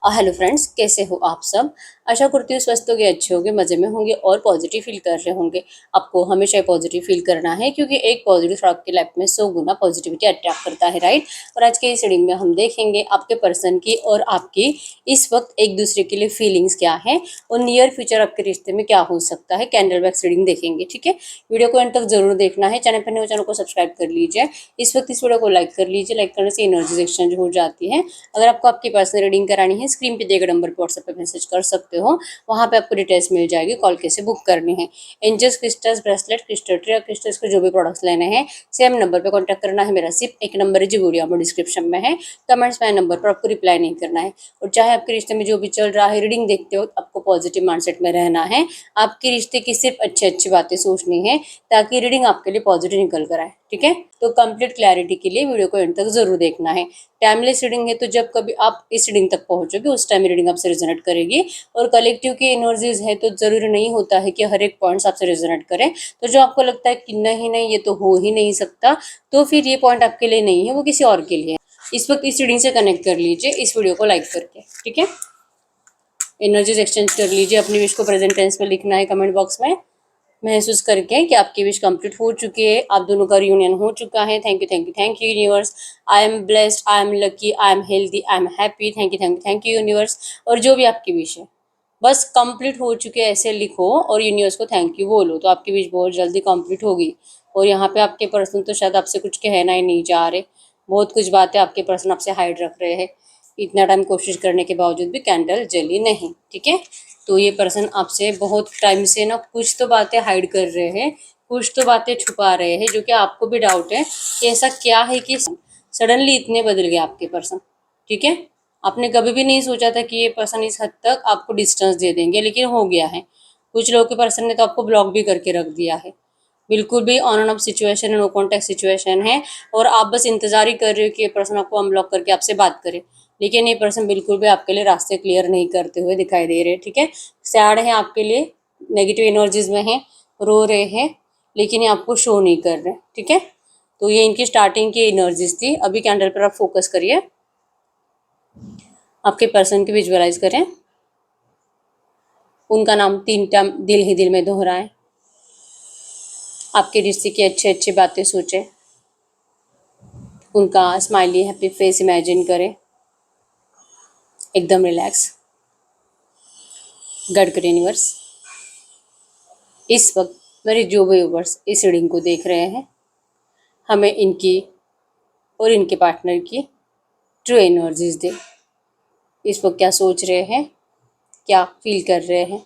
Hello friends, कैसे हो आप सब। आशा करती हूँ स्वस्थ होंगे, अच्छे होंगे, मज़े में होंगे और पॉजिटिव फील कर रहे होंगे। आपको हमेशा पॉजिटिव फील करना है क्योंकि एक पॉजिटिव थॉट आपकी लाइफ में 100 गुना पॉजिटिविटी अट्रैक्ट करता है, राइट। और आज के इस रीडिंग में हम देखेंगे आपके पर्सन की और आपकी इस वक्त एक दूसरे के लिए फीलिंग्स क्या है और नियर फ्यूचर आपके रिश्ते में क्या हो सकता है। कैंडल वैक्स रीडिंग देखेंगे, ठीक है। वीडियो को एंड तक जरूर देखना है। चैनल पर नए हो चैनल को सब्सक्राइब कर लीजिए। इस वक्त इस वीडियो को लाइक कर लीजिए। लाइक करने से एनर्जी एक्सचेंज हो जाती है। अगर आपको आपकी पर्सनल रीडिंग करानी है, स्क्रीन पे दिए गए नंबर पर व्हाट्सएप पे मैसेज कर सकते हो। वहाँ पे आपको डिटेल्स मिल जाएगी, कॉल कैसे बुक करनी है। Angels crystals, bracelet, crystal tree और क्रिस्टल्स के जो भी प्रोडक्ट्स लेने हैं सेम नंबर पे कांटेक्ट करना है। मेरा सिर्फ एक नंबर है जो वीडियो में डिस्क्रिप्शन में है। कमेंट्स में नंबर पर आपको रिप्लाई नहीं करना है। और चाहे आपके रिश्ते में जो भी चल रहा है, रीडिंग देखते हो आपको पॉजिटिव माइंडसेट में रहना है। आपके रिश्ते की सिर्फ अच्छी अच्छी बातें सोचनी है ताकि रीडिंग आपके लिए पॉजिटिव निकल कर आए, ठीक है। तो कंप्लीट क्लैरिटी के लिए वीडियो को एंड तक जरूर देखना है। टाइमलेस रीडिंग है, तो जब कभी आप इस रीडिंग तक पहुंचोगे उस टाइम रीडिंग आपसे रिजोनेट करेगी। और कलेक्टिव की एनर्जीज है तो जरूरी नहीं होता है कि हर एक पॉइंट्स आपसे रिजोनेट करें। तो जो आपको लगता है कि नहीं नहीं ये तो हो ही नहीं सकता, तो फिर ये पॉइंट आपके लिए नहीं है, वो किसी और के लिए है। इस वक्त इस रीडिंग से कनेक्ट कर लीजिए इस वीडियो को लाइक करके, ठीक है। एनर्जीज एक्सचेंज कर लीजिए। अपनी विश को प्रेजेंट टेंस में लिखना है कमेंट बॉक्स में, महसूस करके कि आपकी विश कंप्लीट हो चुकी है, आप दोनों का रियूनियन हो चुका है। Thank you, thank you, thank you universe. I am blessed, I am lucky, I am healthy, I am happy. Thank you, thank you, thank you universe. और जो भी आपकी विश है बस कंप्लीट हो चुके ऐसे लिखो और यूनिवर्स को थैंक यू बोलो, तो आपकी विश बहुत जल्दी कंप्लीट होगी। और यहाँ पे आपके पर्सन तो शायद आपसे कुछ कहना ही नहीं चाह रहे। बहुत कुछ बातें आपके पर्सन आपसे हाइड रख रहे हैं। इतना टाइम कोशिश करने के बावजूद भी कैंडल जली नहीं, ठीक है। तो ये पर्सन आपसे बहुत टाइम से ना कुछ तो बातें हाइड कर रहे हैं, कुछ तो बातें छुपा रहे हैं, जो कि आपको भी डाउट है कि ऐसा क्या है कि सडनली इतने बदल गए आपके पर्सन, ठीक है। आपने कभी भी नहीं सोचा था कि ये पर्सन इस हद तक आपको डिस्टेंस दे देंगे, लेकिन हो गया है। कुछ लोगों के पर्सन ने तो आपको ब्लॉक भी करके रख दिया है। बिल्कुल भी ऑन एंड ऑफ सिचुएशन है, नो कॉन्टैक्ट सिचुएशन है। और आप बस इंतजार ही कर रहे हो कि ये पर्सन आपको अनब्लॉक करके आपसे बात करे। लेकिन ये पर्सन बिल्कुल भी आपके लिए रास्ते क्लियर नहीं करते हुए दिखाई दे रहे, ठीक है। सैड है आपके लिए, नेगेटिव एनर्जीज में है, रो रहे हैं, लेकिन ये आपको शो नहीं कर रहे, ठीक है। तो ये इनकी स्टार्टिंग की एनर्जीज थी। अभी कैंडल पर आप फोकस करिए, आपके पर्सन की विजुअलाइज करें, उनका नाम 3 टाइम दिल ही दिल में दोहराएं, आपके रिश्ते की अच्छी अच्छी बातें सोचें, उनका स्माइली हैप्पी फेस इमेजिन करें, एकदम रिलैक्स। गडकरी यूनिवर्स, इस वक्त मेरे जो भी व्यूवर्स इस रीडिंग को देख रहे हैं, हमें इनकी और इनके पार्टनर की ट्रू एनर्जीज दे। इस वक्त क्या सोच रहे हैं, क्या फील कर रहे हैं।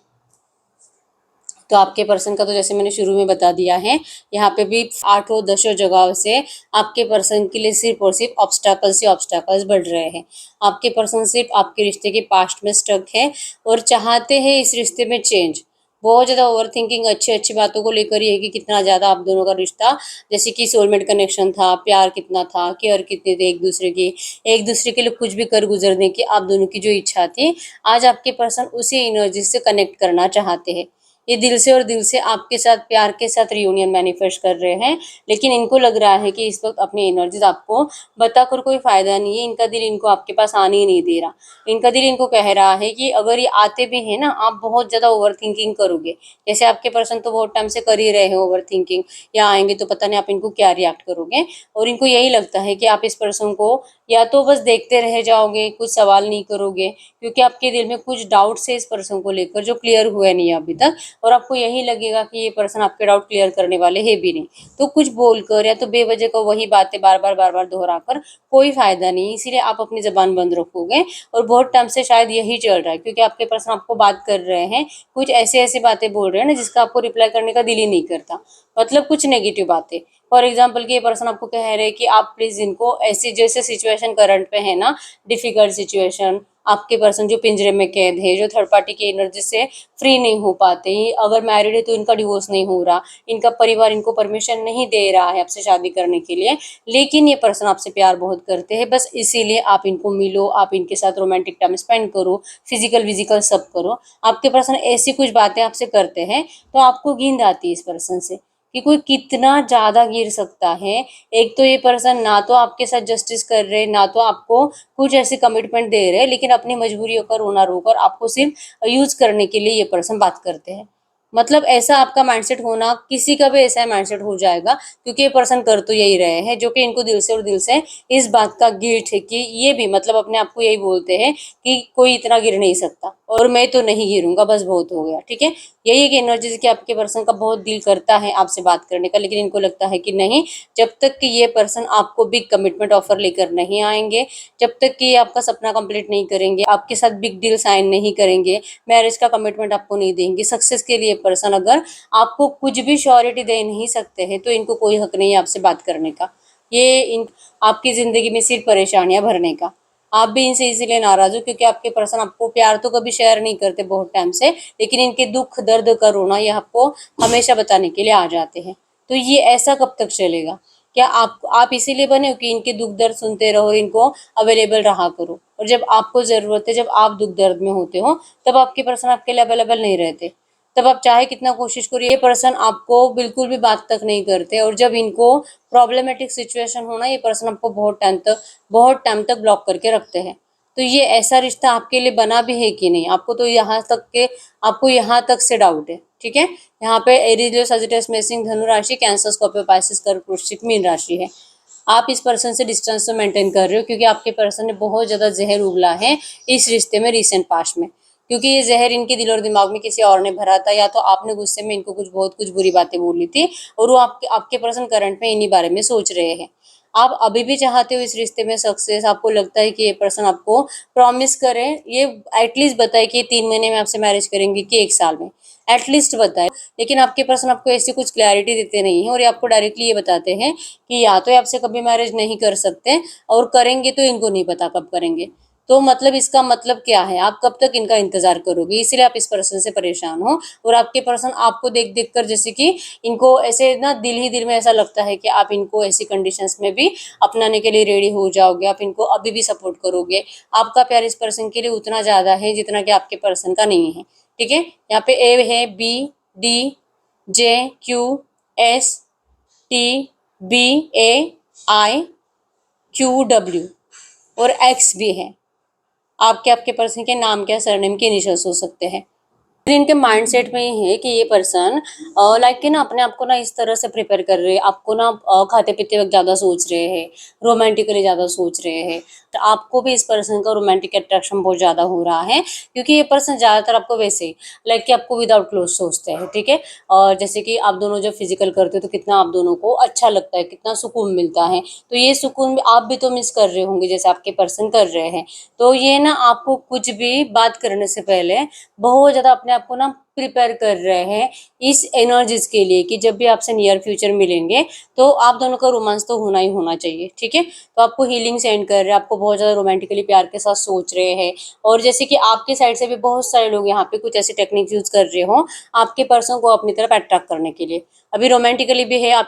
तो आपके पर्सन का तो जैसे मैंने शुरू में बता दिया है, यहाँ पे भी 8 10 जगह से आपके पर्सन के लिए सिर्फ और सिर्फ ऑब्स्टैकल्स ही ऑब्स्टैकल्स बढ़ रहे हैं। आपके पर्सन सिर्फ आपके रिश्ते के पास्ट में स्टक है और चाहते हैं इस रिश्ते में चेंज। बहुत ज़्यादा ओवर थिंकिंग अच्छी अच्छी बातों को लेकर ही है कि कितना ज़्यादा आप दोनों का रिश्ता, जैसे कि सोलमेट कनेक्शन था, प्यार कितना था, केयर कितने थे एक दूसरे के लिए कुछ भी कर गुजरने की आप दोनों की जो इच्छा थी, आज आपके पर्सन उसी एनर्जी से कनेक्ट करना चाहते हैं। ये दिल से और दिल से आपके साथ प्यार के साथ रियूनियन मैनिफेस्ट कर रहे हैं। लेकिन इनको लग रहा है कि इस वक्त अपनी एनर्जीज आपको बताकर कोई फायदा नहीं है। इनका दिल इनको आपके पास आने ही नहीं दे रहा। इनका दिल इनको कह रहा है कि अगर ये आते भी हैं ना, आप बहुत ज़्यादा ओवर थिंकिंग करोगे। जैसे आपके पर्सन तो बहुत टाइम से कर ही रहे हैं ओवर थिंकिंग, या आएंगे तो पता नहीं आप इनको क्या रिएक्ट करोगे। और इनको यही लगता है कि आप इस पर्सन को या तो बस देखते रह जाओगे, कुछ सवाल नहीं करोगे, क्योंकि आपके दिल में कुछ डाउट्स है इस पर्सन को लेकर जो क्लियर हुए नहीं अभी तक। और आपको यही लगेगा कि ये पर्सन आपके डाउट क्लियर करने वाले है भी नहीं। तो कुछ बोलकर या तो बेवजह का वही बातें बार बार दोहराकर कोई फायदा नहीं, इसीलिए आप अपनी जबान बंद रखोगे। और बहुत टाइम से शायद यही चल रहा है, क्योंकि आपके पर्सन आपको बात कर रहे हैं, कुछ ऐसे ऐसी बातें बोल रहे हैं ना जिसका आपको रिप्लाई करने का दिल ही नहीं करता। मतलब कुछ नेगेटिव बातें। फॉर एग्जाम्पल कि ये पर्सन आपको कह रहे हैं कि आप प्लीज इनको ऐसी जैसे सिचुएशन करंट पे है ना, डिफिकल्ट सिचुएशन, आपके पर्सन जो पिंजरे में कैद है, जो थर्ड पार्टी की एनर्जी से फ्री नहीं हो पाते, अगर मैरिड है तो इनका डिवोर्स नहीं हो रहा, इनका परिवार इनको परमिशन नहीं दे रहा है आपसे शादी करने के लिए, लेकिन ये पर्सन आपसे प्यार बहुत करते हैं। बस इसीलिए आप इनको मिलो, आप इनके साथ रोमांटिक टाइम स्पेंड करो, फिजिकल विजिकल सब करो। आपके पर्सन ऐसी कुछ बातें आपसे करते हैं तो आपको नींद आती है इस पर्सन से, कि कोई कितना ज़्यादा गिर सकता है। एक तो ये पर्सन ना तो आपके साथ जस्टिस कर रहे, ना तो आपको कुछ ऐसी कमिटमेंट दे रहे, लेकिन अपनी मजबूरियों का रोना रोकर आपको सिर्फ यूज़ करने के लिए ये पर्सन बात करते हैं। मतलब ऐसा आपका माइंडसेट होना, किसी का भी ऐसा माइंडसेट हो जाएगा, क्योंकि ये पर्सन कर तो यही रहे हैं, जो कि इनको दिल से और दिल से इस बात का गिल्ट है कि ये भी मतलब अपने आप को यही बोलते हैं कि कोई इतना गिर नहीं सकता और मैं तो नहीं गिरूंगा, बस बहुत हो गया, ठीक है। यही एक एनर्जी कि आपके पर्सन का बहुत दिल करता है आपसे बात करने का, लेकिन इनको लगता है कि नहीं, जब तक कि ये पर्सन आपको बिग कमिटमेंट ऑफर लेकर नहीं आएंगे, जब तक कि ये आपका सपना कंप्लीट नहीं करेंगे, आपके साथ बिग डील साइन नहीं करेंगे, मैरिज का कमिटमेंट आपको नहीं देंगे, सक्सेस के लिए पर्सन अगर आपको कुछ भी श्योरिटी दे नहीं सकते हैं, तो इनको कोई हक नहीं है आपसे बात करने का। ये इन आपकी ज़िंदगी में सिर्फ परेशानियाँ भरने का। आप भी इनसे इसीलिए नाराज़ हो क्योंकि आपके पर्सन आपको प्यार तो कभी शेयर नहीं करते बहुत टाइम से, लेकिन इनके दुख दर्द का रोना ये आपको हमेशा बताने के लिए आ जाते हैं। तो ये ऐसा कब तक चलेगा? क्या आप इसीलिए बने हो कि इनके दुख दर्द सुनते रहो, इनको अवेलेबल रहा करो, और जब आपको ज़रूरत है, जब आप दुख दर्द में होते हो, तब आपके पर्सन आपके लिए अवेलेबल नहीं रहते। तब आप चाहे कितना कोशिश करिए, ये पर्सन आपको बिल्कुल भी बात तक नहीं करते, और जब इनको प्रॉब्लमेटिक सिचुएशन होना, ये पर्सन आपको बहुत टाइम तक ब्लॉक करके रखते हैं। तो ये ऐसा रिश्ता आपके लिए बना भी है कि नहीं, आपको यहाँ तक से डाउट है, ठीक है। यहाँ पे एरीज, लियो, सजिटेरियस, मेषिंग, धनु राशि, कैंसर, स्कॉर्पियो, पाइसेस, कर्क, वृश्चिक, मीन राशि है। आप इस पर्सन से डिस्टेंस तो मेंटेन कर रहे हो, क्योंकि आपके पर्सन ने बहुत ज़्यादा जहर उगला है इस रिश्ते में रिसेंट पास्ट में, क्योंकि ये जहर इनके दिल और दिमाग में किसी और ने भरा था, या तो आपने गुस्से में इनको कुछ बुरी बातें बोली थी, और वो आपके पर्सन करंट में इन्हीं बारे में सोच रहे हैं। आप अभी भी चाहते हो इस रिश्ते में सक्सेस, आपको लगता है कि ये पर्सन आपको प्रॉमिस करे, ये एटलीस्ट बताए कि 3 महीने में आपसे मैरिज करेंगे कि 1 साल में, एटलीस्ट बताए। लेकिन आपके पर्सन आपको ऐसी कुछ क्लैरिटी देते नहीं है, और ये आपको डायरेक्टली ये बताते हैं कि या तो ये आपसे कभी मैरिज नहीं कर सकते, और करेंगे तो इनको नहीं पता कब करेंगे। तो मतलब इसका मतलब क्या है, आप कब तक इनका इंतजार करोगे? इसीलिए आप इस पर्सन से परेशान हो, और आपके पर्सन आपको देख देख कर, जैसे कि इनको ऐसे ना दिल ही दिल में ऐसा लगता है कि आप इनको ऐसी कंडीशंस में भी अपनाने के लिए रेडी हो जाओगे, आप इनको अभी भी सपोर्ट करोगे। आपका प्यार इस पर्सन के लिए उतना ज़्यादा है जितना कि आपके पर्सन का नहीं है, ठीक है। यहाँ पे ए है, बी, डी, जे, क्यू, एस, टी, बी, ए, आई, क्यू, डब्ल्यू, और एक्स भी है। आपके आपके पर्सन के नाम क्या, सरनेम के इनिशियल्स हो सकते हैं। इनके माइंडसेट में ये है कि ये पर्सन लाइक कि ना अपने आप को ना इस तरह से प्रिपेयर कर रहे हैं, आपको ना खाते पीते वक्त ज़्यादा सोच रहे हैं, रोमांटिकली ज़्यादा सोच रहे हैं। तो आपको भी इस पर्सन का रोमांटिक अट्रैक्शन बहुत ज़्यादा हो रहा है, क्योंकि ये पर्सन ज़्यादातर आपको वैसे ही लाइक कि आपको विदाउट क्लोज सोचते हैं, ठीक है। और जैसे कि आप दोनों जब फिजिकल करते हो तो कितना आप दोनों को अच्छा लगता है, कितना सुकून मिलता है। तो ये सुकून आप भी तो मिस कर रहे होंगे जैसे आपके पर्सन कर रहे हैं। तो ये ना आपको कुछ भी बात करने से पहले बहुत ज़्यादा अपने आप को ना प्रिपेयर कर रहे हैं इस एनर्जीज के लिए, कि जब भी आपसे नियर फ्यूचर मिलेंगे तो आप दोनों का रोमांस तो होना ही होना चाहिए, ठीक है। तो आपको हीलिंग सेंड कर रहे हैं, आपको बहुत ज़्यादा रोमांटिकली प्यार के साथ सोच रहे हैं। और जैसे कि आपके साइड से भी बहुत सारे लोग यहाँ पे कुछ ऐसे टेक्निक यूज कर रहे हो आपके पर्सन को अपनी तरफ अट्रैक्ट करने के लिए। अभी रोमांटिकली भी है, आप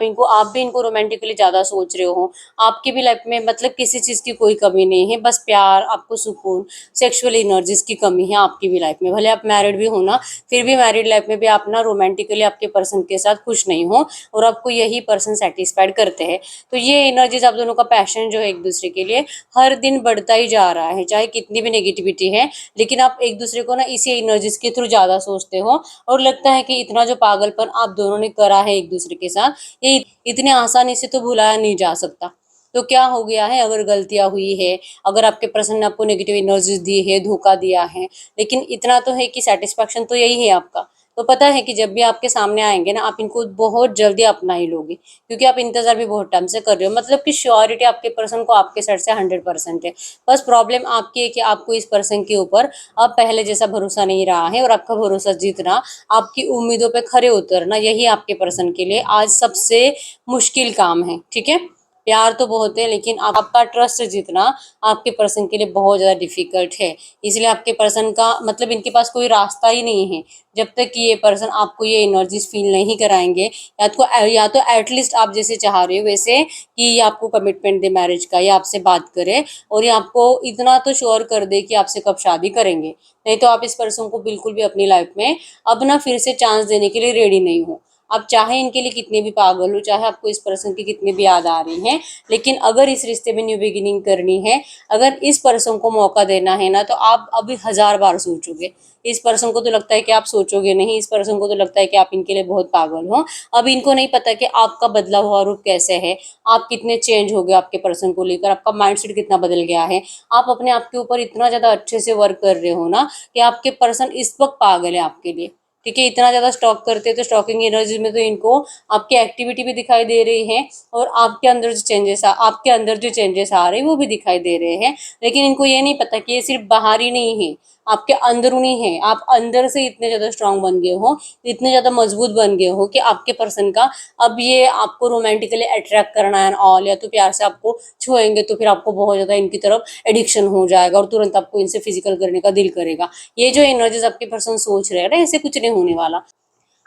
भी इनको रोमांटिकली ज़्यादा सोच रहे हो। आपकी भी लाइफ में मतलब किसी चीज़ की कोई कमी नहीं है, बस प्यार, आपको सुकून, सेक्सुअल एनर्जीज की कमी है आपकी भी लाइफ में। भले आप मैरिड भी हो ना, फिर भी मैरिड लाइफ में भी आप ना रोमांटिकली आपके पर्सन के साथ खुश नहीं हो, और आपको यही पर्सन सेटिस्फाइड करते हैं। तो ये एनर्जीज, आप दोनों का पैशन जो है एक दूसरे के लिए हर दिन बढ़ता ही जा रहा है, चाहे कितनी भी नेगेटिविटी है, लेकिन आप एक दूसरे को ना इसी एनर्जीज के थ्रू ज़्यादा सोचते हो, और लगता है कि इतना जो पागलपन आप दोनों ने करा है एक दूसरे के साथ, ये इतनी आसानी से तो भुलाया नहीं जा सकता। तो क्या हो गया है, अगर गलतियां हुई है, अगर आपके पर्सन ने आपको नेगेटिव एनर्जी दी है, धोखा दिया है, लेकिन इतना तो है कि सेटिस्फैक्शन तो यही है आपका। तो पता है कि जब भी आपके सामने आएंगे ना, आप इनको बहुत जल्दी अपना ही लोगे, क्योंकि आप इंतजार भी बहुत टाइम से कर रहे हो। मतलब कि श्योरिटी आपके पर्सन को आपके साइड से 100% है। बस प्रॉब्लम आपकी है कि आपको इस पर्सन के ऊपर अब पहले जैसा भरोसा नहीं रहा है, और आपका भरोसा जीतना, आपकी उम्मीदों पे खरे उतरना, यही आपके पर्सन के लिए आज सबसे मुश्किल काम है, ठीक है। प्यार तो बहुत है, लेकिन आपका ट्रस्ट जीतना आपके पर्सन के लिए बहुत ज़्यादा डिफिकल्ट है। इसलिए आपके पर्सन का मतलब इनके पास कोई रास्ता ही नहीं है, जब तक कि ये पर्सन आपको ये एनर्जीज फील नहीं कराएंगे, या तो एटलीस्ट आप जैसे चाह रहे हो वैसे, कि ये आपको कमिटमेंट दे मैरिज का, या आपसे बात करे, और ये आपको इतना तो श्योर कर दे कि आपसे कब शादी करेंगे। नहीं तो आप इस पर्सन को बिल्कुल भी अपनी लाइफ में अब ना फिर से चांस देने के लिए रेडी नहीं हो। आप चाहे इनके लिए कितने भी पागल हो, चाहे आपको इस पर्सन की कितनी भी याद आ रही है, लेकिन अगर इस रिश्ते में न्यू बिगिनिंग करनी है, अगर इस पर्सन को मौका देना है ना, तो आप अभी 1000 बार सोचोगे। इस पर्सन को तो लगता है कि आप सोचोगे नहीं, इस पर्सन को तो लगता है कि आप इनके लिए बहुत पागल हो। अब इनको नहीं पता कि आपका बदला हुआ रूप कैसे है, आप कितने चेंज हो गए आपके पर्सन को लेकर, आपका माइंडसेट कितना बदल गया है। आप अपने आप के ऊपर इतना ज्यादा अच्छे से वर्क कर रहे हो ना कि आपके पर्सन इस वक्त पागल है आपके लिए। ठीक है, इतना ज्यादा स्टॉक करते हैं, तो स्टॉकिंग एनर्जी में तो इनको आपकी एक्टिविटी भी दिखाई दे रही है, और आपके अंदर जो चेंजेस आ रहे हैं वो भी दिखाई दे रहे हैं। लेकिन इनको ये नहीं पता कि ये सिर्फ बाहर ही नहीं है, आपके अंदरूनी है। आप अंदर से इतने ज्यादा स्ट्रांग बन गए हो, इतने ज्यादा मजबूत बन गए हो कि आपके पर्सन का अब ये आपको रोमांटिकली अट्रैक्ट करना है ऑल, या तो प्यार से आपको छुएंगे तो फिर आपको बहुत ज्यादा इनकी तरफ एडिक्शन हो जाएगा और तुरंत आपको इनसे फिजिकल करने का दिल करेगा। ये जो एनर्जीज आपके पर्सन सोच रहे हैं ना, ऐसे कुछ नहीं होने वाला।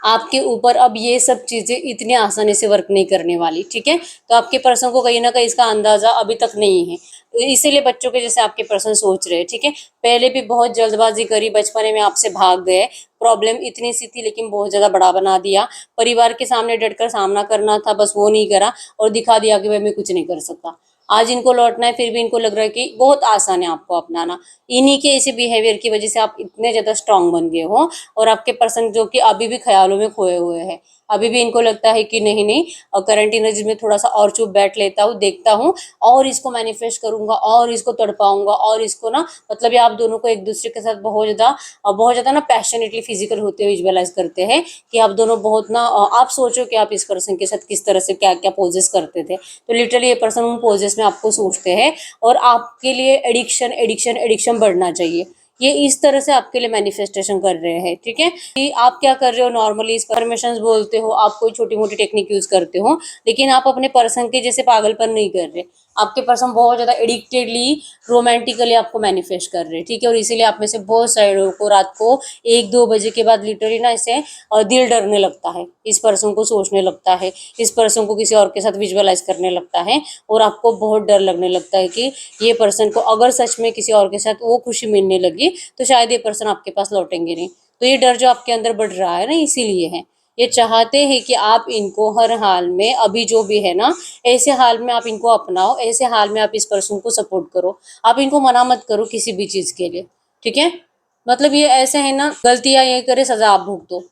आपके ऊपर अब ये सब चीजें इतनी आसानी से वर्क नहीं करने वाली। ठीक है, तो आपके पर्सन को कहीं ना कहीं इसका अंदाजा अभी तक नहीं है, तो इसीलिए बच्चों के जैसे आपके पर्सन सोच रहे हैं। ठीक है, पहले भी बहुत जल्दबाजी करी, बचपने में आपसे भाग गए, प्रॉब्लम इतनी सी थी लेकिन बहुत ज्यादा बड़ा बना दिया, परिवार के सामने डटकर सामना करना था, बस वो नहीं करा और दिखा दिया कि भाई मैं कुछ नहीं कर सकता। आज इनको लौटना है, फिर भी इनको लग रहा है कि बहुत आसान है आपको अपनाना। इन्हीं के ऐसे बिहेवियर की वजह से आप इतने ज्यादा स्ट्रांग बन गए हो, और आपके पर्सन जो कि अभी भी ख्यालों में खोए हुए हैं, अभी भी इनको लगता है कि नहीं नहीं, करंट एनर्जी में थोड़ा सा और चुप बैठ लेता हूँ, देखता हूँ और इसको मैनिफेस्ट करूंगा और इसको तड़पाऊंगा और इसको ना, मतलब ये आप दोनों को एक दूसरे के साथ बहुत ज्यादा ना पैशनेटली फिजिकल होते हुए विजुअलाइज करते हैं कि आप दोनों बहुत ना, आप सोचो कि आप इस पर्सन के साथ किस तरह से क्या क्या पोजेस करते थे, तो लिटरली ये पर्सन उन पोजेस में आपको सोचते हैं, और आपके लिए एडिक्शन एडिक्शन एडिक्शन बढ़ना चाहिए। ये इस तरह से आपके लिए मैनिफेस्टेशन कर रहे हैं। ठीक है, कि आप क्या कर रहे हो, नॉर्मली इस परमिशंस बोलते हो, आप कोई छोटी मोटी टेक्निक यूज करते हो, लेकिन आप अपने पर्सन के जैसे पागलपन नहीं कर रहे। आपके पर्सन बहुत ज्यादा एडिक्टेडली रोमांटिकली आपको मैनिफेस्ट कर रहे हैं। ठीक है, और इसीलिए आप में से बहुत सारे लोगों को रात को 1-2 बजे के बाद लिटरली ना इसे दिल डरने लगता है, इस पर्सन को सोचने लगता है, इस पर्सन को किसी और के साथ विजुअलाइज करने लगता है, और आपको बहुत डर लगने लगता है कि ये पर्सन को अगर सच में किसी और के साथ वो खुशी मिलने लगी तो शायद ये पर्सन आपके पास लौटेंगे नहीं। तो ये डर जो आपके अंदर बढ़ रहा है ना, इसीलिए है। ये चाहते हैं कि आप इनको हर हाल में, अभी जो भी है ना, ऐसे हाल में आप इनको अपनाओ, ऐसे हाल में आप इस पर्सन को सपोर्ट करो, आप इनको मना मत करो किसी भी चीज के लिए। ठीक है, मतलब ये ऐसे है ना, गलतियां ये करे सजा आप भुगतो,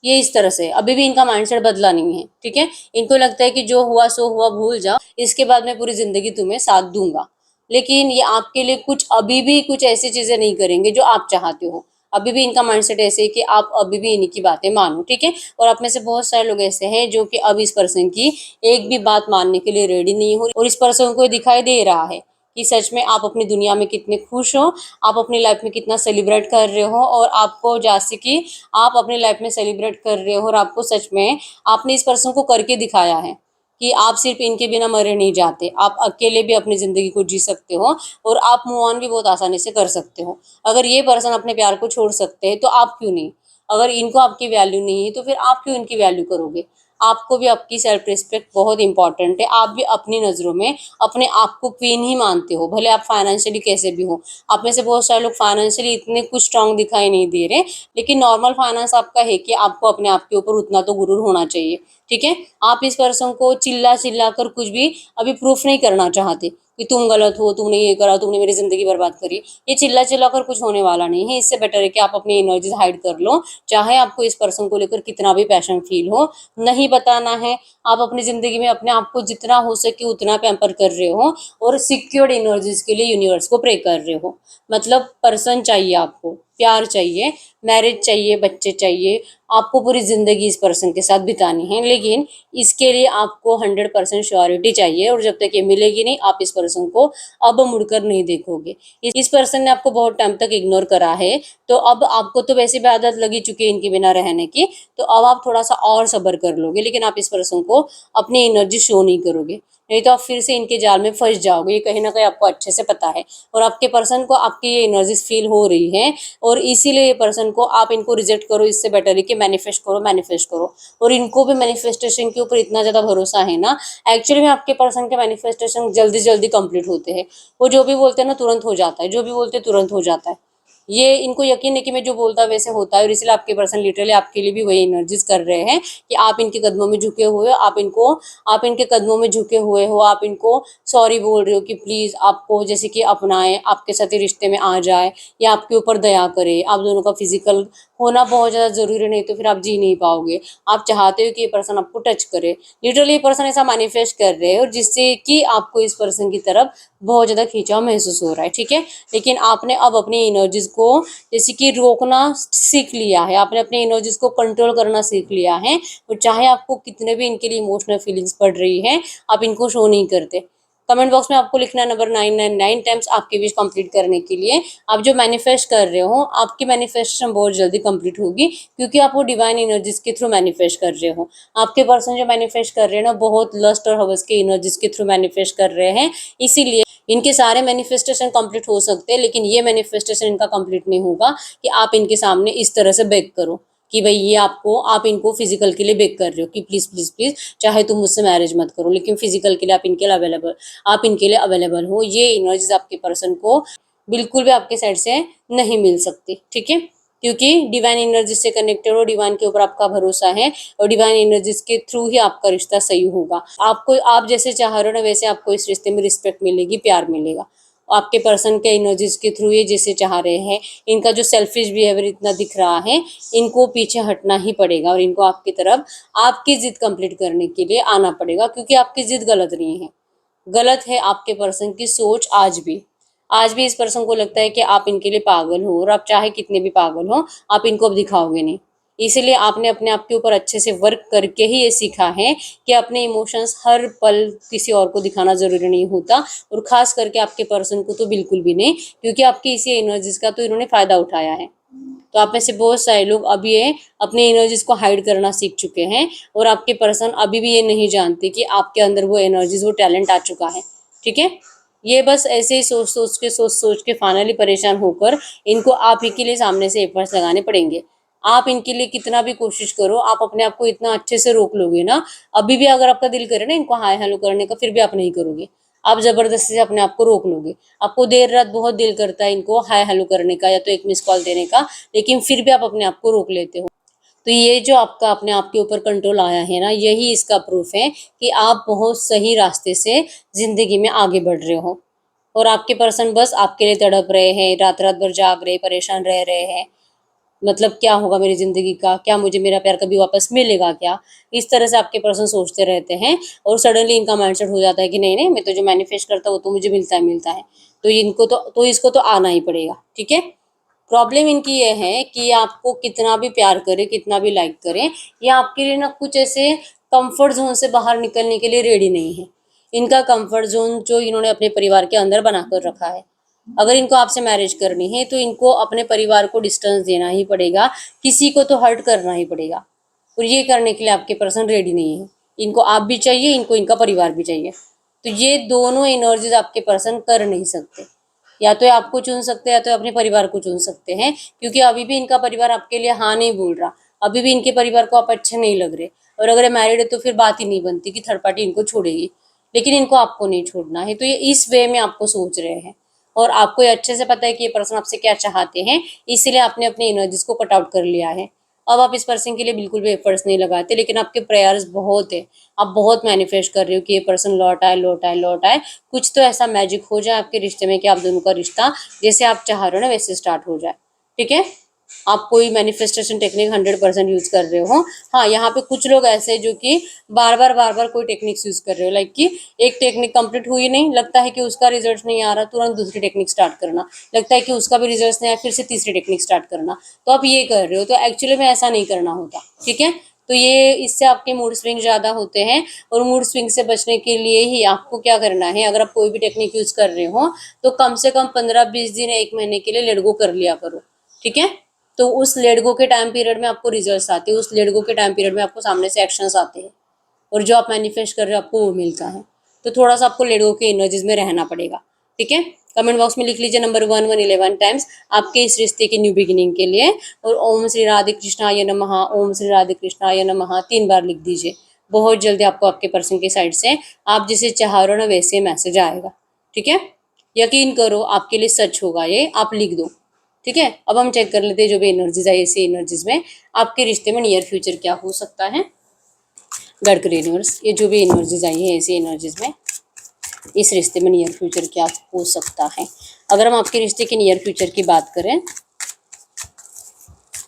ये इस तरह से अभी भी इनका माइंडसेट बदला नहीं है। ठीक है, इनको लगता है कि जो हुआ सो हुआ, भूल जाओ, इसके बाद मैं पूरी जिंदगी तुम्हें साथ दूंगा। लेकिन ये आपके लिए कुछ अभी भी कुछ ऐसी चीजें नहीं करेंगे जो आप चाहते हो। अभी भी इनका माइंडसेट ऐसे है कि आप अभी भी इन्हीं की बातें मानो। ठीक है, और आप में से बहुत सारे लोग ऐसे हैं जो कि अब इस पर्सन की एक भी बात मानने के लिए रेडी नहीं हो, और इस पर्सन को दिखाई दे रहा है कि सच में आप अपनी दुनिया में कितने खुश हो, आप अपनी लाइफ में कितना सेलिब्रेट कर रहे हो, और आपको जैसे कि आप अपनी लाइफ में सेलिब्रेट कर रहे हो, और आपको सच में आपने इस पर्सन को करके दिखाया है कि आप सिर्फ इनके बिना मरे नहीं जाते, आप अकेले भी अपनी जिंदगी को जी सकते हो, और आप मूव ऑन भी बहुत आसानी से कर सकते हो। अगर ये पर्सन अपने प्यार को छोड़ सकते हैं तो आप क्यों नहीं? अगर इनको आपकी वैल्यू नहीं है तो फिर आप क्यों इनकी वैल्यू करोगे? आपको भी आपकी सेल्फ रिस्पेक्ट बहुत इंपॉर्टेंट है। आप भी अपनी नज़रों में अपने आप को क्वीन ही मानते हो, भले आप फाइनेंशियली कैसे भी हो। आप में से बहुत सारे लोग फाइनेंशियली इतने कुछ स्ट्रांग दिखाई नहीं दे रहे, लेकिन नॉर्मल फाइनेंस आपका है कि आपको अपने आप के ऊपर उतना तो गुरूर होना चाहिए। ठीक है, आप इस पर्सन को चिल्ला चिल्ला कर कुछ भी अभी प्रूफ नहीं करना चाहते कि तुम गलत हो, तुमने ये करा, तुमने मेरी जिंदगी बर्बाद करी। ये चिल्ला चिल्ला कर कुछ होने वाला नहीं है। इससे बेटर है कि आप अपनी एनर्जीज हाइड कर लो, चाहे आपको इस पर्सन को लेकर कितना भी पैशन फील हो, नहीं बताना है। आप अपनी जिंदगी में अपने आप को जितना हो सके उतना पैम्पर कर रहे हो, और सिक्योर्ड एनर्जीज के लिए यूनिवर्स को प्रे कर रहे हो। मतलब पर्सन चाहिए आपको, प्यार चाहिए, मैरिज चाहिए, बच्चे चाहिए, आपको पूरी जिंदगी इस पर्सन के साथ बितानी है, लेकिन इसके लिए आपको 100% श्योरिटी चाहिए, और जब तक ये मिलेगी नहीं आप इस पर्सन को अब मुड़कर नहीं देखोगे। इस पर्सन ने आपको बहुत टाइम तक इग्नोर करा है, तो अब आपको तो वैसे भी आदत लगी चुकी है इनके बिना रहने की, तो अब आप थोड़ा सा और सब्र कर लोगे, लेकिन आप इस पर्सन को अपनी एनर्जी शो नहीं करोगे, नहीं तो आप फिर से इनके जाल में फंस जाओगे। ये कहीं ना कहीं आपको अच्छे से पता है, और आपके पर्सन को आपकी ये एनर्जीज फील हो रही है, और इसीलिए ये पर्सन को आप इनको रिजेक्ट करो। इससे बेटर है कि मैनिफेस्ट करो, मैनिफेस्ट करो। और इनको भी मैनिफेस्टेशन के ऊपर इतना ज्यादा भरोसा है ना, एक्चुअली में आपके पर्सन के मैनिफेस्टेशन जल्दी जल्दी कंप्लीट होते हैं। वो जो भी बोलते हैं ना तुरंत हो जाता है, जो भी बोलते हैं तुरंत हो जाता है। ये इनको यकीन है कि मैं जो बोलता वैसे होता है, और इसलिए आपके पर्सन लिटरली आपके लिए भी वही एनर्जीज कर रहे हैं कि आप इनके कदमों में झुके हुए हो, आप इनके कदमों में झुके हुए हो, आप इनको सॉरी बोल रहे हो कि प्लीज आपको जैसे कि अपनाए, आपके साथ ही रिश्ते में आ जाए, या आपके ऊपर दया करे। आप दोनों का फिजिकल होना बहुत ज्यादा जरूरी, नहीं तो फिर आप जी नहीं पाओगे। आप चाहते हो कि ये पर्सन आपको टच करे, लिटरली ये पर्सन ऐसा मैनिफेस्ट कर रहे हैं, और जिससे कि आपको इस पर्सन की तरफ बहुत ज्यादा खींचाव महसूस हो रहा है, ठीक है। लेकिन आपने अब अपनी एनर्जीज को जैसे कि रोकना सीख लिया है, आपने अपनी एनर्जीज को कंट्रोल करना सीख लिया है, और चाहे आपको कितने भी इनके लिए इमोशनल फीलिंग्स पड़ रही है, आप इनको शो नहीं करते। कमेंट बॉक्स में आपको लिखना है नंबर 999 टाइम्स आपकी विश कंप्लीट करने के लिए। आप जो मैनिफेस्ट कर रहे हो, आपकी मैनिफेस्टेशन बहुत जल्दी कंप्लीट होगी, क्योंकि आप वो डिवाइन एनर्जीज के थ्रू मैनिफेस्ट कर रहे हो। आपके पर्सन जो मैनिफेस्ट कर रहे हैं ना, बहुत लस्ट और हवस के एनर्जीज के थ्रू मैनिफेस्ट कर रहे हैं, इसीलिए इनके सारे मैनिफेस्टेशन कंप्लीट हो सकते हैं, लेकिन ये मैनिफेस्टेशन इनका कंप्लीट नहीं होगा कि आप इनके सामने इस तरह से बेग करो कि भाई ये आप इनको फिजिकल के लिए बेग कर रहे हो कि प्लीज प्लीज प्लीज, चाहे तुम मुझसे मैरिज मत करो, लेकिन फिजिकल के लिए आप इनके लिए अवेलेबल हो। ये एनर्जीज आपके पर्सन को बिल्कुल भी आपके साइड से नहीं मिल सकती, ठीक है। क्योंकि डिवाइन एनर्जी से कनेक्टेड हो, डिवाइन के ऊपर आपका भरोसा है, और डिवाइन एनर्जीज के थ्रू ही आपका रिश्ता सही होगा। आप जैसे चाह रहे हो ना, वैसे आपको इस रिश्ते में रिस्पेक्ट मिलेगी, प्यार मिलेगा। आपके पर्सन के एनर्जीज के थ्रू ये जैसे चाह रहे हैं, इनका जो सेल्फिश बिहेवियर इतना दिख रहा है, इनको पीछे हटना ही पड़ेगा, और इनको आपकी तरफ आपकी जिद कंप्लीट करने के लिए आना पड़ेगा, क्योंकि आपकी जिद गलत नहीं है। गलत है आपके पर्सन की सोच आज भी इस पर्सन को लगता है कि आप इनके लिए पागल हो, और आप चाहे कितने भी पागल हो, आप इनको अब दिखाओगे नहीं। इसीलिए आपने अपने आप के ऊपर अच्छे से वर्क करके ही ये सीखा है कि अपने इमोशंस हर पल किसी और को दिखाना जरूरी नहीं होता, और खास करके आपके पर्सन को तो बिल्कुल भी नहीं, क्योंकि आपकी इसी एनर्जीज का तो इन्होंने फायदा उठाया है। तो आप में से बहुत सारे लोग अभी ये अपने एनर्जीज को हाइड करना सीख चुके हैं, और आपके पर्सन अभी भी ये नहीं जानते कि आपके अंदर वो एनर्जीज, वो टैलेंट आ चुका है, ठीक है। ये बस ऐसे ही सोच सोच के फाइनली परेशान होकर इनको आप ही के लिए सामने से एफर्ट्स लगाने पड़ेंगे। आप इनके लिए कितना भी कोशिश करो, आप अपने आप को इतना अच्छे से रोक लोगे ना, अभी भी अगर आपका दिल करे ना इनको हाय हेलो करने का, फिर भी आप नहीं करोगे। आप जबरदस्ती से अपने आप को रोक लोगे। आपको देर रात बहुत दिल करता है इनको हाय हेलो करने का, या तो एक मिस कॉल देने का, लेकिन फिर भी आप अपने आप को रोक लेते हो। तो ये जो आपका अपने आप के ऊपर कंट्रोल आया है ना, यही इसका प्रूफ है कि आप बहुत सही रास्ते से जिंदगी में आगे बढ़ रहे हो, और आपके पर्सन बस आपके लिए तड़प रहे हैं, रात रात भर जाग रहे, परेशान रह रहे हैं। मतलब क्या होगा मेरी जिंदगी का, क्या मुझे मेरा प्यार कभी वापस मिलेगा क्या, इस तरह से आपके पर्सन सोचते रहते हैं। और सडनली इनका माइंडसेट हो जाता है कि नहीं नहीं, मैं तो जो मैनिफेस्ट करता हूँ वो तो मुझे मिलता है। तो इनको तो इसको तो आना ही पड़ेगा, ठीक है। प्रॉब्लम इनकी ये है कि आपको कितना भी प्यार करे, कितना भी लाइक करें, ये आपके लिए ना कुछ ऐसे कंफर्ट जोन से बाहर निकलने के लिए रेडी नहीं है। इनका कंफर्ट जोन जो इन्होंने अपने परिवार के अंदर बनाकर रखा है। अगर इनको आपसे मैरिज करनी है तो इनको अपने परिवार को डिस्टेंस देना ही पड़ेगा, किसी को तो हर्ट करना ही पड़ेगा, और ये करने के लिए आपके पर्सन रेडी नहीं है। इनको आप भी चाहिए, इनको इनका परिवार भी चाहिए। तो ये दोनों एनर्जीज आपके पर्सन कर नहीं सकते। या तो आपको चुन सकते हैं, या तो अपने परिवार को चुन सकते हैं, क्योंकि अभी भी इनका परिवार आपके लिए हाँ नहीं बोल रहा। अभी भी इनके परिवार को आप अच्छे नहीं लग रहे, और अगर मैरिड है तो फिर बात ही नहीं बनती कि थर्ड पार्टी इनको छोड़ेगी। लेकिन इनको आपको नहीं छोड़ना है, तो ये इस वे में आपको सोच रहे हैं, और आपको ये अच्छे से पता है कि ये पर्सन आपसे क्या चाहते हैं, इसलिए आपने अपनी एनर्जीज को कट आउट कर लिया है। अब आप इस पर्सन के लिए बिल्कुल भी एफर्ट्स नहीं लगाते, लेकिन आपके प्रेयर्स बहुत है। आप बहुत मैनिफेस्ट कर रहे हो कि ये पर्सन लौट आए लौट आए लौट आए, कुछ तो ऐसा मैजिक हो जाए आपके रिश्ते में कि आप दोनों का रिश्ता जैसे आप चाह रहे हो ना वैसे स्टार्ट हो जाए, ठीक है। आप कोई मैनिफेस्टेशन टेक्निक 100% यूज कर रहे हो। हाँ, यहाँ पे कुछ लोग ऐसे हैं जो कि बार बार कोई टेक्निक्स यूज कर रहे हो, लाइक कि एक टेक्निक कंप्लीट हुई नहीं, लगता है कि उसका रिजल्ट नहीं आ रहा, तुरंत दूसरी टेक्निक स्टार्ट करना, लगता है कि उसका भी रिजल्ट नहीं आया, फिर से तीसरी टेक्निक स्टार्ट करना। तो आप ये कर रहे हो, तो एक्चुअली में ऐसा नहीं करना होता, ठीक है। तो ये इससे आपके मूड स्विंग ज्यादा होते हैं, और मूड स्विंग से बचने के लिए ही आपको क्या करना है, अगर आप कोई भी टेक्निक यूज कर रहे हो तो कम से कम 15-20 दिन 1 महीने के लिए लेट गो कर लिया करो, ठीक है। तो उस लेट गो के टाइम पीरियड में आपको रिजल्ट्स आते हैं, उस लेट गो के टाइम पीरियड में आपको सामने से एक्शंस आते हैं, और जो आप मैनिफेस्ट कर रहे हो आपको वो मिलता है। तो थोड़ा सा आपको लेट गो के एनर्जीज में रहना पड़ेगा, ठीक है। कमेंट बॉक्स में लिख लीजिए नंबर 1111 टाइम्स आपके इस रिश्ते की न्यू बिगिनिंग के लिए, और ओम श्री राधे कृष्णाय नमः, ओम श्री राधे कृष्णाय नमः 3 बार लिख दीजिए। बहुत जल्दी आपको आपके पर्सन की साइड से आप जिसे चाह रहे हो ना वैसे मैसेज आएगा, ठीक है। यकीन करो आपके लिए सच होगा, ये आप लिख दो, ठीक है। अब हम चेक कर लेते हैं जो भी एनर्जीज आई ऐसी एनर्जीज में आपके रिश्ते में नियर फ्यूचर क्या हो सकता है। गडकरी यूनिवर्स, ये जो भी एनर्जीज आई है ऐसी एनर्जीज में इस रिश्ते में नियर फ्यूचर क्या हो सकता है। अगर हम आपके रिश्ते के नियर फ्यूचर की बात करें,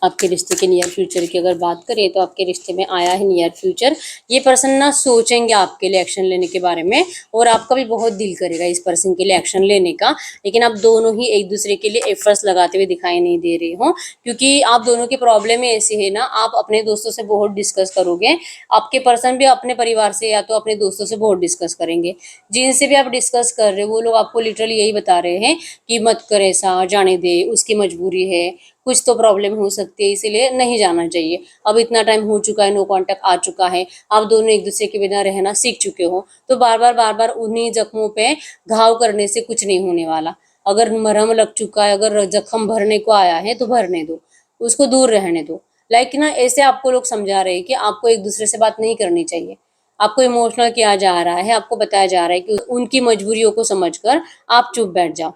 आपके रिश्ते के नियर फ्यूचर की अगर बात करें तो आपके रिश्ते में आया है नियर फ्यूचर। ये पर्सन ना सोचेंगे आपके लिए एक्शन लेने के बारे में और आपका भी बहुत दिल करेगा इस पर्सन के लिए एक्शन लेने का, लेकिन आप दोनों ही एक दूसरे के लिए एफर्ट्स लगाते हुए दिखाई नहीं दे रहे हो, क्योंकि आप दोनों की प्रॉब्लम ऐसी है ना, आप अपने दोस्तों से बहुत डिस्कस करोगे, आपके पर्सन भी अपने परिवार से या तो अपने दोस्तों से बहुत डिस्कस करेंगे। जिनसे भी आप डिस्कस कर रहे हो वो लोग आपको लिटरली यही बता रहे हैं कि मत कर ऐसा, जाने दे, उसकी मजबूरी है, कुछ तो प्रॉब्लम हो सकती है इसीलिए नहीं जाना चाहिए, अब इतना टाइम हो चुका है, नो कांटेक्ट आ चुका है, आप दोनों एक दूसरे के बिना रहना सीख चुके हो, तो बार बार उन्हीं जख्मों पे घाव करने से कुछ नहीं होने वाला। अगर मरहम लग चुका है, अगर जख्म भरने को आया है तो भरने दो, उसको दूर रहने दो। लाइक ना ऐसे आपको लोग समझा रहे हैं कि आपको एक दूसरे से बात नहीं करनी चाहिए, आपको इमोशनल किया जा रहा है, आपको बताया जा रहा है कि उनकी मजबूरियों को समझकर आप चुप बैठ जाओ,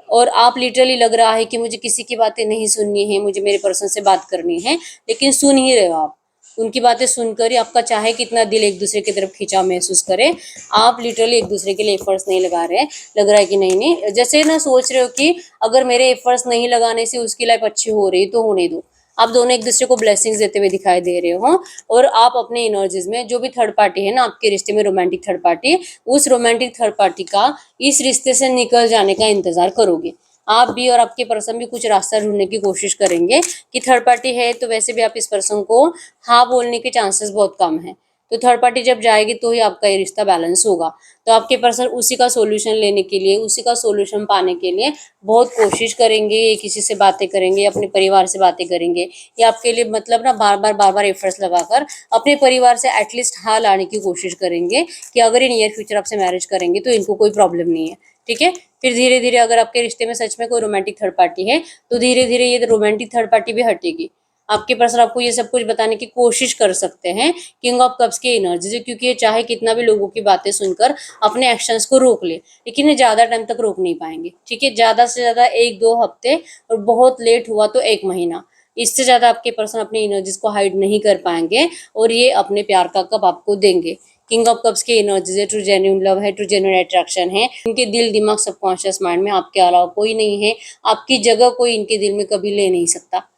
और आप लिटरली लग रहा है कि मुझे किसी की बातें नहीं सुननी है, मुझे मेरे पर्सन से बात करनी है, लेकिन सुन ही रहे हो आप। उनकी बातें सुनकर ही आपका चाहे कितना दिल एक दूसरे की तरफ खिंचाव महसूस करे, आप लिटरली एक दूसरे के लिए एफर्ट्स नहीं लगा रहे। लग रहा है कि नहीं नहीं, जैसे ना सोच रहे हो कि अगर मेरे एफर्ट्स नहीं लगाने से उसकी लाइफ अच्छी हो रही तो होने दो। आप दोनों एक दूसरे को ब्लेसिंग्स देते हुए दिखाई दे रहे हो, और आप अपने एनर्जीज में जो भी थर्ड पार्टी है ना आपके रिश्ते में, रोमांटिक थर्ड पार्टी, उस रोमांटिक थर्ड पार्टी का इस रिश्ते से निकल जाने का इंतजार करोगे। आप भी और आपके पर्सन भी कुछ रास्ता ढूंढने की कोशिश करेंगे कि थर्ड पार्टी है तो वैसे भी आप इस पर्सन को हाँ बोलने के चांसेस बहुत कम है, तो थर्ड पार्टी जब जाएगी तो ही आपका ये रिश्ता बैलेंस होगा। तो आपके पर्सन उसी का सोल्यूशन लेने के लिए, उसी का सोल्यूशन पाने के लिए बहुत कोशिश करेंगे, ये किसी से बातें करेंगे, अपने परिवार से बातें करेंगे, ये आपके लिए मतलब ना बार बार एफर्ट्स लगाकर अपने परिवार से एटलीस्ट हाँ लाने की कोशिश करेंगे कि अगर ये नियर फ्यूचर आपसे मैरिज करेंगे तो इनको कोई प्रॉब्लम नहीं है। ठीक है। फिर धीरे धीरे अगर आपके रिश्ते में सच में कोई रोमांटिक थर्ड पार्टी है तो धीरे धीरे ये रोमांटिक थर्ड पार्टी भी हटेगी। आपके पर्सन आपको ये सब कुछ बताने की कोशिश कर सकते हैं किंग ऑफ कप्स की एनर्जी से, क्योंकि ये चाहे कितना भी लोगों की बातें सुनकर अपने एक्शंस को रोक ले, लेकिन ये ज्यादा टाइम तक रोक नहीं पाएंगे। ठीक है, ज्यादा से ज्यादा 1-2 हफ्ते, और बहुत लेट हुआ तो 1 महीना, इससे ज्यादा आपके पर्सन अपनी एनर्जीज को हाइड नहीं कर पाएंगे और ये अपने प्यार का कप आपको देंगे। किंग ऑफ कप्स की एनर्जीज है, ट्रू जेन्युइन लव है, ट्रू जेन्युइन अट्रैक्शन है, इनके दिल दिमाग सबकॉन्शियस माइंड में आपके अलावा कोई नहीं है, आपकी जगह कोई इनके दिल में कभी ले नहीं सकता।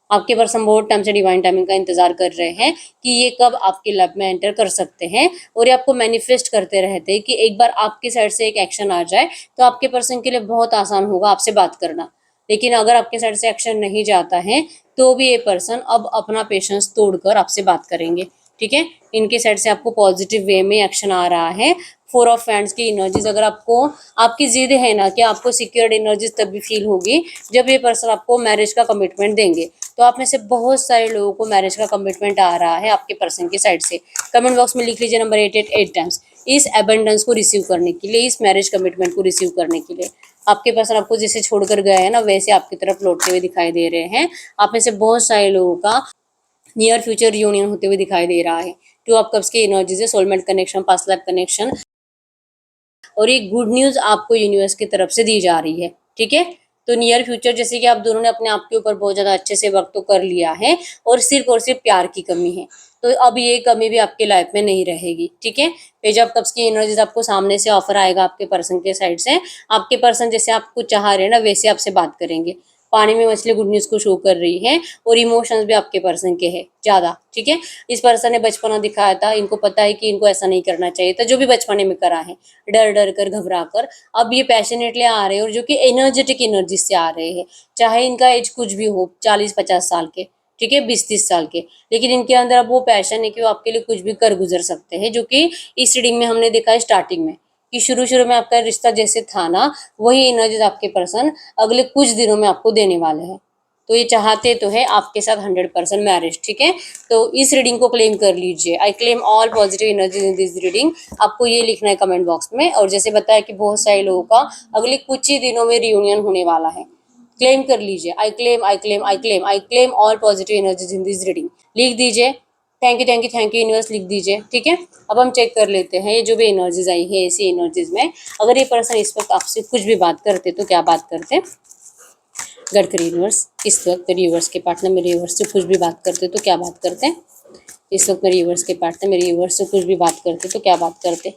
आपके पर्सन बहुत टाइम से डिवाइन टाइमिंग का इंतजार कर रहे हैं कि ये कब आपके लाइफ में एंटर कर सकते हैं, और ये आपको मैनिफेस्ट करते रहते हैं कि एक बार आपकी साइड से एक एक्शन आ जाए तो आपके पर्सन के लिए बहुत आसान होगा आपसे बात करना। लेकिन अगर आपके साइड से एक्शन नहीं जाता है तो भी ये पर्सन अब अपना पेशेंस तोड़कर आपसे बात करेंगे। ठीक है, इनके साइड से आपको पॉजिटिव वे में एक्शन आ रहा है। 4 ऑफ हैंड्स की एनर्जीज, अगर आपको आपकी जिद है ना कि आपको सिक्योर्ड एनर्जीज तब भी फील होगी जब ये पर्सन आपको मैरिज का कमिटमेंट देंगे। तो आप में से बहुत सारे लोगों को मैरिज का कमिटमेंट आ रहा है आपके पर्सन की साइड से। कमेंट बॉक्स में लिख लीजिए नंबर 8 टाइम्स, इस एबंडेंस को रिसीव करने के लिए, इस मैरिज कमिटमेंट को रिसीव करने के लिए। आपके पर्सन आपको जैसे छोड़कर गए हैं ना वैसे आपकी तरफ लौटते हुए दिखाई दे रहे हैं। आप में से बहुत सारे लोगों का नियर फ्यूचर रियूनियन होते हुए दिखाई दे रहा है। 2 ऑफ कप्स की एनर्जीज है, soulmate connection, past life connection, और एक गुड न्यूज आपको यूनिवर्स की तरफ से दी जा रही है। ठीक है, तो नियर फ्यूचर जैसे कि आप दोनों ने अपने आप के ऊपर बहुत ज्यादा अच्छे से वर्क तो कर लिया है और सिर्फ प्यार की कमी है, तो अब ये कमी भी आपके लाइफ में नहीं रहेगी। ठीक है, पेज ऑफ कप्स की एनर्जीज आपको सामने से ऑफर आएगा आपके पर्सन के साइड से। आपके पर्सन जैसे आपको चाह रहे हैं ना वैसे आपसे बात करेंगे। पानी में मछली गुड न्यूज को शो कर रही है, और इमोशंस भी आपके पर्सन के हैं ज्यादा। ठीक है, इस पर्सन ने बचपना दिखाया था, इनको पता है कि इनको ऐसा नहीं करना चाहिए था जो भी बचपने में करा है, डर डर कर, घबरा कर। अब ये पैशनेटली आ रहे हैं और जो कि एनर्जेटिक एनर्जी से आ रहे हैं, चाहे इनका एज कुछ भी हो, 40-50 साल के, ठीक है, 20-30 साल के, लेकिन इनके अंदर अब वो पैशन है कि वो आपके लिए कुछ भी कर गुजर सकते हैं, जो कि इस रीडिंग में हमने देखा है स्टार्टिंग में कि शुरू शुरू में आपका रिश्ता जैसे था ना वही एनर्जीज आपके पर्सन अगले कुछ दिनों में आपको देने वाले हैं। तो ये चाहते तो है आपके साथ 100% मैरिज। ठीक है, तो इस रीडिंग को क्लेम कर लीजिए। I claim all positive energy in this reading. आपको ये लिखना है कमेंट बॉक्स में, और जैसे बताया कि बहुत सारे लोगों का अगले कुछ ही दिनों में रियूनियन होने वाला है। क्लेम कर लीजिए, I claim I claim I claim I claim all positive energies in this reading. लिख दीजिए, thank you thank you thank you universe, लिख दीजिए। ठीक है, अब हम चेक कर लेते हैं ये जो भी एनर्जीज आई है ऐसी एनर्जीज में अगर ये पर्सन इस वक्त आपसे कुछ भी बात करते तो क्या बात करते। गडकरी यूनिवर्स, इस वक्त मेरे यूनिवर्स के पार्टनर मेरे यूनिवर्स से कुछ भी बात करते तो क्या बात करते? इस वक्त मेरे यूनिवर्स के पार्टनर मेरे यूनिवर्स से कुछ भी बात करते तो क्या बात करते?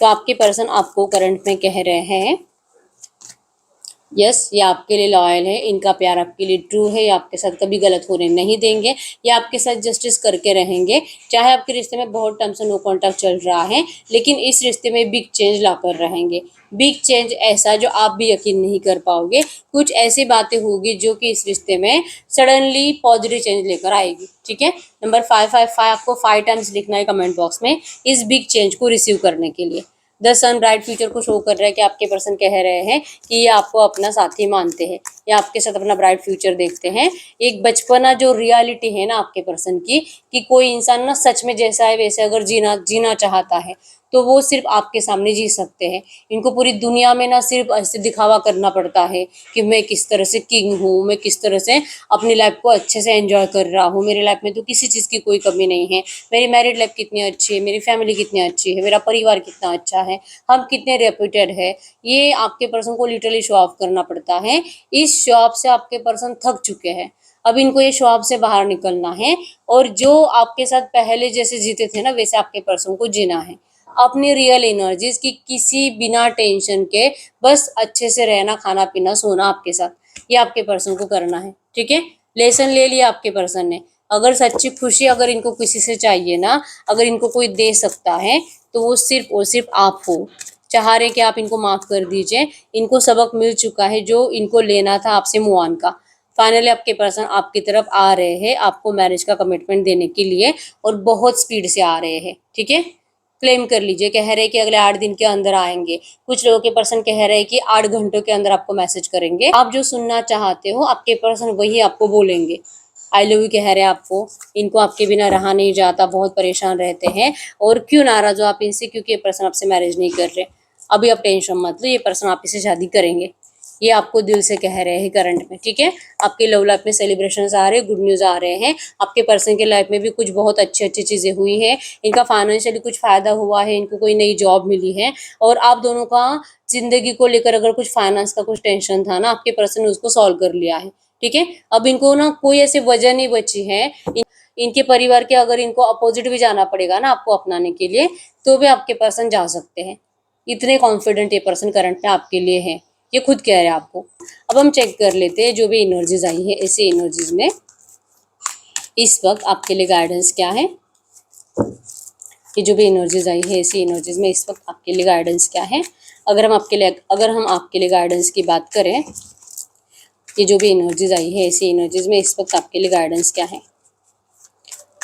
तो आपके पर्सन आपको करंट में कह रहे हैं यस, ये आपके लिए लॉयल है, इनका प्यार आपके लिए ट्रू है, ये आपके साथ कभी गलत होने नहीं देंगे, ये आपके साथ जस्टिस करके रहेंगे। चाहे आपके रिश्ते में बहुत टाइम से नो कॉन्टैक्ट चल रहा है, लेकिन इस रिश्ते में बिग चेंज ला कर रहेंगे। बिग चेंज ऐसा जो आप भी यकीन नहीं कर पाओगे। कुछ ऐसी बातें होगी जो कि इस रिश्ते में सडनली पॉजिटिव चेंज लेकर आएगी। ठीक है, नंबर 555 आपको 5 टाइम्स लिखना है कमेंट बॉक्स में इस बिग चेंज को रिसीव करने के लिए। द सन ब्राइट फ्यूचर को शो कर रहा है कि आपके पर्सन कह रहे हैं कि ये आपको अपना साथी मानते हैं, या आपके साथ अपना ब्राइट फ्यूचर देखते हैं। एक बचपना जो रियलिटी है ना आपके पर्सन की, कि कोई इंसान ना सच में जैसा है वैसे अगर जीना चाहता है तो वो सिर्फ आपके सामने जी सकते हैं। इनको पूरी दुनिया में ना सिर्फ ऐसे दिखावा करना पड़ता है कि मैं किस तरह से किंग हूँ, मैं किस तरह से अपनी लाइफ को अच्छे से एंजॉय कर रहा हूँ, मेरी लाइफ में तो किसी चीज़ की कोई कमी नहीं है, मेरी मैरिड लाइफ कितनी अच्छी है, मेरी फैमिली कितनी अच्छी है, मेरा परिवार कितना अच्छा है, हम कितने रेप्यूटेड है। ये आपके पर्सन को लिटरली शो ऑफ करना पड़ता है। इस शो ऑफ से आपके पर्सन थक चुके हैं। अब इनको ये शो ऑफ से बाहर निकलना है, और जो आपके साथ पहले जैसे जीते थे ना वैसे आपके पर्सन को जीना है। अपनी रियल एनर्जीज की किसी बिना टेंशन के बस अच्छे से रहना, खाना पीना सोना आपके साथ, ये आपके पर्सन को करना है। ठीक है, लेसन ले लिया आपके पर्सन ने। अगर सच्ची खुशी अगर इनको किसी से चाहिए ना, अगर इनको कोई दे सकता है तो वो सिर्फ और सिर्फ आप हो। चाह रहे कि आप इनको माफ कर दीजिए, इनको सबक मिल चुका है जो इनको लेना था आपसे मुआन का। फाइनली आपके पर्सन आपकी तरफ आ रहे हैं आपको मैरिज का कमिटमेंट देने के लिए, और बहुत स्पीड से आ रहे हैं। ठीक है, क्लेम कर लीजिए, कह रहे हैं कि अगले 8 दिन के अंदर आएंगे। कुछ लोगों के पर्सन कह रहे हैं कि 8 घंटों के अंदर आपको मैसेज करेंगे। आप जो सुनना चाहते हो आपके पर्सन वही आपको बोलेंगे। आई लव यू कह रहे हैं आपको, इनको आपके बिना रहा नहीं जाता, बहुत परेशान रहते हैं। और क्यों नाराज हो आप इनसे? क्योंकि ये पर्सन आपसे मैरिज नहीं कर रहे। अभी आप टेंशन मत लो, ये पर्सन आप से शादी करेंगे, ये आपको दिल से कह रहे हैं करंट में। ठीक है, आपके लव लाइफ में सेलिब्रेशन आ रहे हैं, गुड न्यूज़ आ रहे हैं। आपके पर्सन के लाइफ में भी कुछ बहुत अच्छी अच्छी चीज़ें हुई हैं। इनका फाइनेंशियली कुछ फ़ायदा हुआ है, इनको कोई नई जॉब मिली है, और आप दोनों का जिंदगी को लेकर अगर कुछ फाइनेंस का कुछ टेंशन था ना, आपके पर्सन ने उसको सॉल्व कर लिया है। ठीक है, अब इनको ना कोई ऐसी वजह नहीं बची है। इनके परिवार के अगर इनको अपोजिट भी जाना पड़ेगा ना आपको अपनाने के लिए, तो भी आपके पर्सन जा सकते हैं। इतने कॉन्फिडेंट ये पर्सन करंट में आपके लिए है, ये खुद कह रहे हैं आपको। अब हम चेक कर लेते हैं जो भी एनर्जीज आई है, ऐसी एनर्जीज में इस वक्त आपके लिए गाइडेंस क्या है। ये जो भी एनर्जीज आई है ऐसी एनर्जीज में इस वक्त आपके लिए गाइडेंस क्या है। अगर हम आपके लिए गाइडेंस की बात करें, ये जो भी एनर्जीज आई है ऐसी एनर्जीज में इस वक्त आपके लिए गाइडेंस क्या है।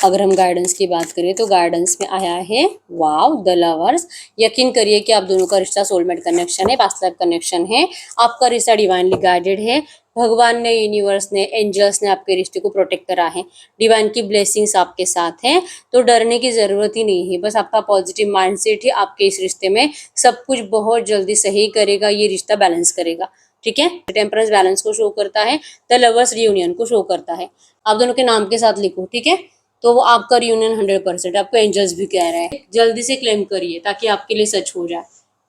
अगर हम गाइडेंस की बात करें तो गाइडेंस में आया है वाव द लवर्स। यकीन करिए कि आप दोनों का रिश्ता सोलमेट कनेक्शन है, पास्ट लाइफ कनेक्शन है। आपका रिश्ता डिवाइनली गाइडेड है। भगवान ने, यूनिवर्स ने, एंजल्स ने आपके रिश्ते को प्रोटेक्ट करा है। डिवाइन की ब्लेसिंग्स आपके साथ हैं, तो डरने की ज़रूरत ही नहीं है। बस आपका पॉजिटिव माइंडसेट ही आपके इस रिश्ते में सब कुछ बहुत जल्दी सही करेगा, ये रिश्ता बैलेंस करेगा। ठीक है, टेम्परेंस बैलेंस को शो करता है, द लवर्स रियूनियन को शो करता है। आप दोनों के नाम के साथ लिखो। ठीक है, तो वो आपका रियूनियन 100%, आपको एंजल्स भी कह रहे हैं जल्दी से क्लेम करिए ताकि आपके लिए सच हो जाए।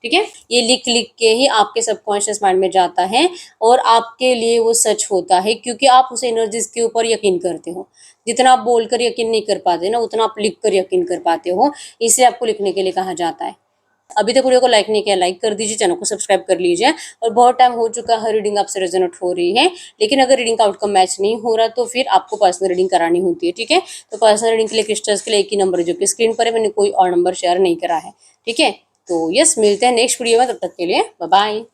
ठीक है, ये लिख लिख के ही आपके सबकॉन्शियस माइंड में जाता है और आपके लिए वो सच होता है, क्योंकि आप उस एनर्जीज के ऊपर यकीन करते हो। जितना आप बोलकर यकीन नहीं कर पाते ना, उतना आप लिख कर यकीन कर पाते हो, इसलिए आपको लिखने के लिए कहा जाता है। अभी तक वीडियो को लाइक नहीं किया, लाइक कर दीजिए, चैनल को सब्सक्राइब कर लीजिए। और बहुत टाइम हो चुका है रीडिंग आपसे रेजोनेट हो रही है, लेकिन अगर रीडिंग का आउटकम मैच नहीं हो रहा तो फिर आपको पर्सनल रीडिंग करानी होती है। ठीक है, तो पर्सनल रीडिंग के लिए क्रिस्टल्स के लिए एक ही नंबर जो कि स्क्रीन पर है, मैंने कोई और नंबर शेयर नहीं करा है। ठीक है, तो यस, मिलते हैं नेक्स्ट वीडियो में, तब तक के लिए बाय बाय।